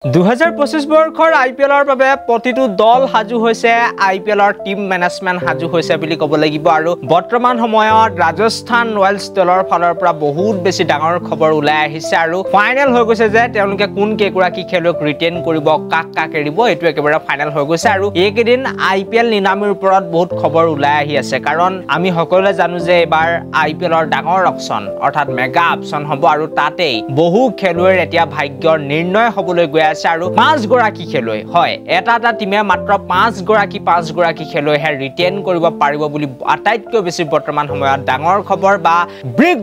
2025 বৰ্ষৰ আইপিএলৰ বাবে প্ৰতিটো দল হাজু হৈছে আইপিএলৰ টিম মেনেজমেন্ট হাজু হৈছে বুলি ক'ব লাগিব আৰু বৰ্তমান সময়ত ৰাজস্থান ৰয়েলছ দলৰ ফালৰ পৰা বহুত বেছি ডাঙৰ খবৰ ওলাই আহিছে আৰু ফাইনেল হৈ গৈছে যে তেওঁলোকে কোন কেইগৰাকী খেলুৱৈক ৰিটেইন কৰিব কাক এৰিব এটো একেবাৰে ফাইনেল হৈ গৈছে আৰু এইকেদিন আইপিএল নিলামিৰ ওপৰত বহুত খবৰ ওলাই আহি আছে কাৰণ আমি সকলোৱে জানো যে এবাৰ আইপিএলৰ ডাঙৰ অপচন অৰ্থাৎ মেগা অপচন হ'ব আৰু তাতেই বহু খেলুৱৈৰ এতিয়া ভাগ্যৰ নিৰ্ণয় হ'বলৈ গৈ আছে আৰু 5 গৰাকী খেলুৱৈ হয় এটা টিমে মাত্ৰ 5 গৰাকী খেলুৱৈহে ৰিটেইন কৰিব পাৰিব বুলি আটাইতকৈ বেছি বৰ্তমান সময়ত ডাঙৰ খবৰ বা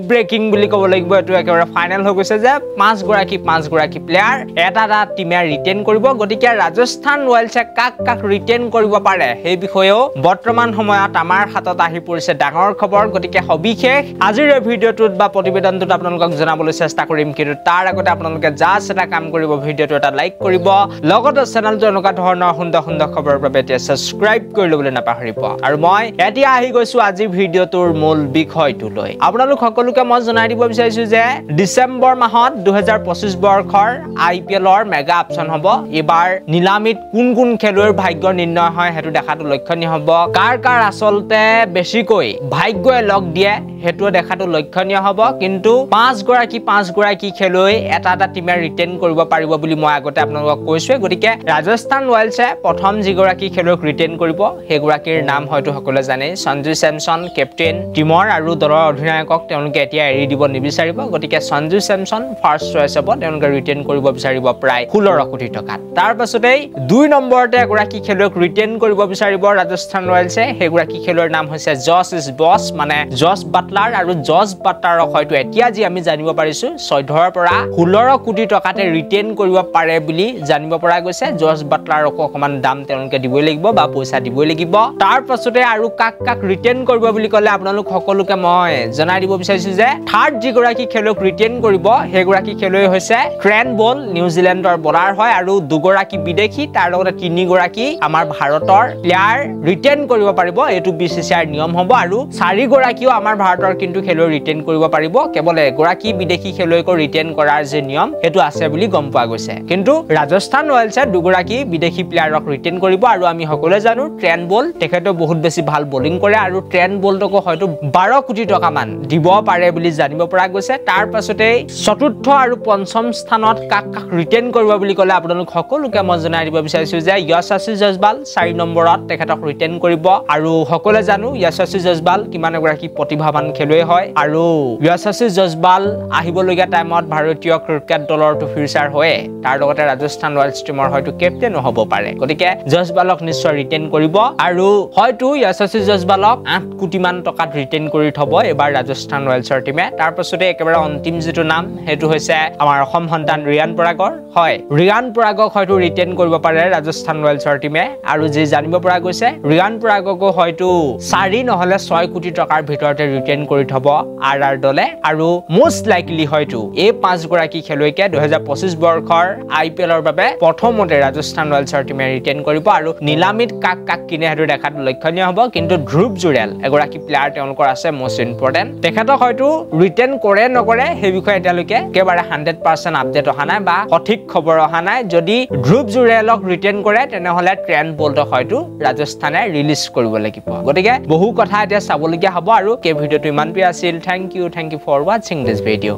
ব্ৰেকিং বুলি ক'ব লাগিব এটো একেবাৰে ফাইনেল হৈ গৈছে যে 5 গৰাকী প্লেয়াৰ এটা টিমে ৰিটেইন কৰিব গতিকে ৰাজস্থান ৰয়েলছে কাক ৰিটেইন কৰিব পাৰে সেই বিষয়েও বৰ্তমান সময়ত আমাৰ হাতত আহি পৰিছে ডাঙৰ খবৰ গতিকে সবিশেষ আজিৰ এই ভিডিঅ'টোত বা প্ৰতিবেদনটোত আপোনালোকক জনাবলৈ চেষ্টা কৰিম কিন্তু তাৰ আগতে আপোনালোকে জাস্ট এটা কাম কৰিব ভিডিঅ'টো এটা লাইক কৰিব লগতে চেনেলটো এনেকুৱা ধৰণৰ সুন্দৰ খবৰৰ বাবে এতিয়া সাবস্ক্ৰাইব কৰি ল'বলৈ নাপাহৰিব আৰু মই এতিয়া আহি গৈছো আজি ভিডিঅ'টোৰ মূল বিষয়টো লৈ আপোনালোক সকলোকে মই জনাই দিব বিচাৰিছো যে ডিসেম্বৰ মাহত 2025 বৰ্ষৰ আইপিএলৰ মেগা অপচন হ'ব এবাৰ নিলামিত কোন খেলুৱৈৰ ভাগ্য নিৰ্ণয় হয় হেতু দেখাটো লক্ষণীয় হ'ব কাৰ আসলতে বেছিকৈ ভাগ্যই লগ দিয়ে হেতু দেখাটো লক্ষণীয় হ'ব কিন্তু 5 গৰাকী খেলুৱৈ এটা টিমে ৰিটেইন কৰিব পাৰিব বুলি মই আগতে আপোনালোকক কৈছো গতিকে ৰাজস্থান ৰয়েলছে প্ৰথম যিগৰাকী খেলুৱৈক ৰিটেইন কৰিব হেগৰাকীৰ নাম হয়তো সকলোৱে জানে সঞ্জু চেমছন কেপ্টেইন টিমৰ আৰু দলৰ অধিনায়কক তেওঁলোকে এতিয়া এৰি দিব নিবিচাৰিব গতিকে সঞ্জু চেমছন ফাৰ্স্ট চয়েস হ'ব তেওঁলোকে ৰিটেইন কৰিব বিচাৰিব প্ৰায় 16 কোটি টকা তাৰ পাছতেই 2 নম্বৰতে এগৰাকী খেলুৱৈক ৰিটেইন কৰিব বিচাৰিব ৰাজস্থান ৰয়েলছে হেগৰাকী খেলুৱৈৰ নাম হৈছে জছ ইজ বছ মানে জছ বাটলাৰ আৰু জছ বাটলাৰক হয়তো এতিয়া যি আমি জানিব পাৰিছো 14 পৰা 16 কোটি টকাতে ৰিটেইন কৰিব পাৰে বুলি জানিব পৰা গৈছে জছ বাটলাৰক অকমান দাম তেওঁলোকে দিবই লাগিব বা পইচা দিবই লাগিব তাৰ পাছতে আৰু কাক ৰিটেইন কৰিব বুলি ক'লে আপোনালোক সকলোকে মই জনাই দিব বিচাৰিছো যে থাৰ্ড যিগৰাকী খেলুৱৈক ৰিটেইন কৰিব হেগৰাকী খেলুৱৈ হৈছে ট্ৰেন বল নিউজিলেণ্ডৰ বলাৰ হয় আৰু দুগৰাকী বিদেশী তাৰ লগতে 3 গৰাকী আমাৰ ভাৰতৰ প্লেয়াৰ ৰিটেইন কৰিব পাৰিব এটো বিসিসিআইৰ নিয়ম হ'ব আৰু 4 গৰাকীও আমাৰ ভাৰতৰ কিন্তু খেলুৱৈ ৰিটেইন কৰিব পাৰিব কেৱল এগৰাকী বিদেশী খেলুৱৈক ৰিটেইন কৰাৰ যে নিয়ম হেতু আছে বুলি গম পোৱা গৈছে কিন্তু ৰাজস্থান ৰয়েলছে দুগৰাকী বিদেশী প্লেয়াৰক ৰিটেইন কৰিব আৰু আমি সকলোৱে জানো ট্ৰেন বল তেখেতো বহুত বেছি ভাল বোলিং কৰে আৰু ট্ৰেন বলটোক হয়তো 12 কোটি টকা মান দিব পাৰে বুলি জানিব পৰা গৈছে তাৰ পাছতে চতুৰ্থ আৰু পঞ্চম স্থানত কাক ৰিটেইন কৰিব বুলি ক'লে আপোনালোক সকলোকে মই জনাই দিব বিচাৰিছো যে য়শস্বী জয়সৱাল 4 নম্বৰত তেখেতক ৰিটেইন কৰিব আৰু সকলোৱে জানো য়শস্বী জয়সৱাল কিমান এগৰাকী প্ৰতিভাৱান খেলুৱৈ হয় আৰু য়শস্বী জয়সৱাল আহিবলগীয়া টাইমত ভাৰতীয় ক্ৰিকেট দলৰ টু ফিউচাৰ হয় তাৰ লগতে ৰাজস্থান ৰয়েলছ টিমৰ হয়তো কেপ্টেইন হ'ব পাৰে গতিকে জয়সৱালক নিশ্চয় ৰিটেইন কৰিব আৰু হয়তো য়শস্বী জয়সৱালক 8 কোটি মান টকাত ৰিটেইন কৰি থব এবাৰ ৰাজস্থান ৰয়েলছৰ টিমে তাৰ পাছতে একেবাৰে অন্তিম যেটো নাম হেতু হৈছে আমাৰ অসম সন্তান ৰিয়ান পৰাগৰ হয় ৰিয়ান পৰাগক হয়তো ৰিটেইন কৰিব পাৰে ৰাজস্থান ৰয়েলছৰ টিমে আৰু যে জানিব পৰা গৈছে ৰিয়ান পৰাগক হয়তো 4 নহলে 6 কোটি টকাৰ ভিতৰতে ৰিটেইন কৰি থব আৰআৰ দলে আৰু মোস্ট লাইকলি হয়তো এই 5 গৰাকী খেলুৱৈকে 2025 বৰ্ষৰ আইপিএলৰ বাবে প্ৰথমতে ৰাজস্থান ৰয়েলছৰ টিমে ৰিটেইন কৰিব আৰু নিলামিত কাক কিনে হেতু দেখাটো লক্ষণীয় হ'ব কিন্তু ধ্ৰুৱ জুৰেল এগৰাকী প্লেয়াৰ তেওঁলোকৰ আছে মোস্ট ইম্পৰ্টেন্ট তেখেতক হয়তো ৰিটেইন কৰে নকৰে সেই বিষয়ে এতিয়ালৈকে একেবাৰে 100% আপডেট অহা নাই বা সঠিক খবৰ অহা নাই যদি ধ্ৰুৱ জুৰেলক ৰিটেইন কৰে তেনেহলে ট্ৰেন বলটো হয়তো ৰাজস্থানে ৰিলিজ কৰিব লাগিব গতিকে বহু কথা এতিয়া চাবলগীয়া হ'ব আৰু এই ভিডিঅ'টো ইমান প্ৰিয় আছিল thank you for watching this video